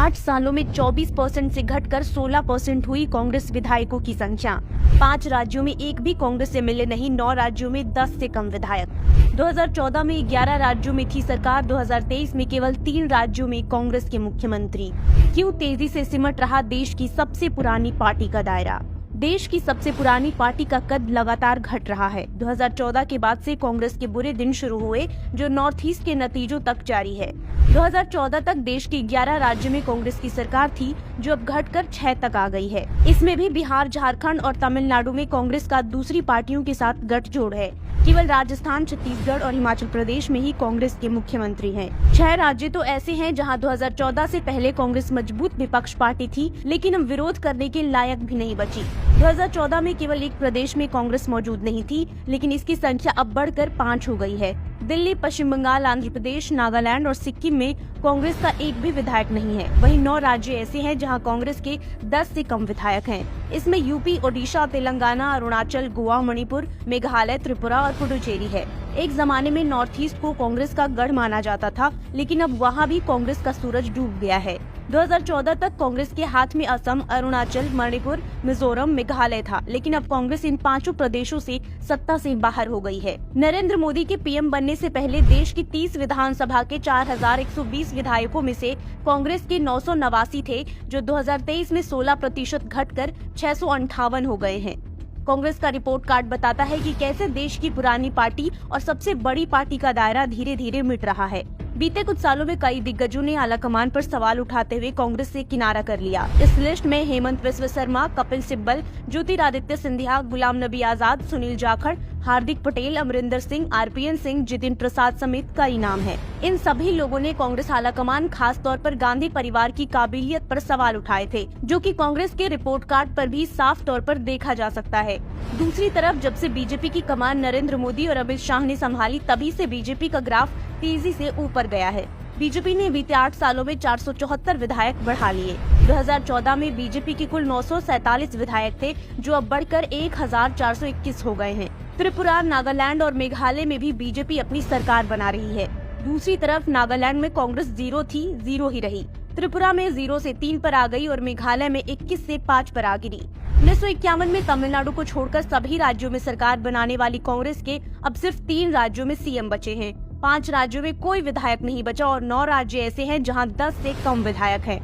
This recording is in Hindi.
8 सालों में 24% से घटकर 16% हुई कांग्रेस विधायकों की संख्या। 5 राज्यों में एक भी कांग्रेस एमएलए नहीं, 9 राज्यों में 10 से कम विधायक। 2014 में 11 राज्यों में थी सरकार, 2023 में केवल 3 राज्यों में कांग्रेस के मुख्यमंत्री। क्यों तेजी से सिमट रहा देश की सबसे पुरानी पार्टी का दायरा? देश की सबसे पुरानी पार्टी का कद लगातार घट रहा है। 2014 के बाद से कांग्रेस के बुरे दिन शुरू हुए, जो नॉर्थ ईस्ट के नतीजों तक जारी है। 2014 तक देश के 11 राज्यों में कांग्रेस की सरकार थी, जो अब घटकर 6 तक आ गई है। इसमें भी बिहार, झारखंड और तमिलनाडु में कांग्रेस का दूसरी पार्टियों के साथ गठजोड़ है। केवल राजस्थान, छत्तीसगढ़ और हिमाचल प्रदेश में ही कांग्रेस के मुख्यमंत्री हैं। 6 राज्य तो ऐसे हैं जहां 2014 से पहले कांग्रेस मजबूत विपक्ष पार्टी थी, लेकिन अब विरोध करने के लायक भी नहीं बची। 2014 में केवल एक प्रदेश में कांग्रेस मौजूद नहीं थी, लेकिन इसकी संख्या अब बढ़कर 5 हो गई है। दिल्ली, पश्चिम बंगाल, आंध्र प्रदेश, नागालैंड और सिक्किम में कांग्रेस का एक भी विधायक नहीं है। वहीं 9 राज्य ऐसे हैं जहां कांग्रेस के 10 से कम विधायक हैं। इसमें यूपी, ओडिशा, तेलंगाना, अरुणाचल, गोवा, मणिपुर, मेघालय, त्रिपुरा और पुडुचेरी है। एक जमाने में नॉर्थ ईस्ट को कांग्रेस का गढ़ माना जाता था, लेकिन अब वहां भी कांग्रेस का सूरज डूब गया है। 2014 तक कांग्रेस के हाथ में असम, अरुणाचल, मणिपुर, मिजोरम, मेघालय था, लेकिन अब कांग्रेस इन 5 प्रदेशों से सत्ता से बाहर हो गई है। नरेंद्र मोदी के पीएम बनने से पहले देश की 30 विधानसभा के 4120 विधायकों में से कांग्रेस के 989 थे, जो 2023 में 16% घटकर 658 हो गए हैं। कांग्रेस का रिपोर्ट कार्ड बताता है कि कैसे देश की पुरानी पार्टी और सबसे बड़ी पार्टी का दायरा धीरे धीरे मिट रहा है। बीते कुछ सालों में कई दिग्गजों ने आलाकमान पर सवाल उठाते हुए कांग्रेस से किनारा कर लिया। इस लिस्ट में हेमंत बिस्वा शर्मा, कपिल सिब्बल, ज्योतिरादित्य सिंधिया, गुलाम नबी आजाद, सुनील जाखड़, हार्दिक पटेल, अमरिंदर सिंह, आरपीएन सिंह, जितिन प्रसाद समेत कई नाम हैं। इन सभी लोगों ने कांग्रेस आलाकमान, खास तौर पर गांधी परिवार की काबिलियत पर सवाल उठाए थे, जो कि कांग्रेस के रिपोर्ट कार्ड पर भी साफ तौर पर देखा जा सकता है। दूसरी तरफ जब से बीजेपी की कमान नरेंद्र मोदी और अमित शाह ने संभाली, तभी से बीजेपी का ग्राफ तेजी से ऊपर गया है। बीजेपी ने बीते 8 सालों में 474 विधायक बढ़ा लिए। 2014 में बीजेपी के कुल 947 विधायक थे, जो अब बढ़कर 1421 हो गए हैं। त्रिपुरा, नागालैंड और मेघालय में भी बीजेपी अपनी सरकार बना रही है। दूसरी तरफ नागालैंड में कांग्रेस 0 थी, 0 ही रही। त्रिपुरा में 0 से 3 पर आ गई और मेघालय में 21 से 5 पर आ गिरी। 1951 में तमिलनाडु को छोड़कर सभी राज्यों में सरकार बनाने वाली कांग्रेस के अब सिर्फ 3 राज्यों में सीएम बचे हैं। 5 राज्यों में कोई विधायक नहीं बचा और 9 राज्य ऐसे हैं जहां 10 से कम विधायक हैं।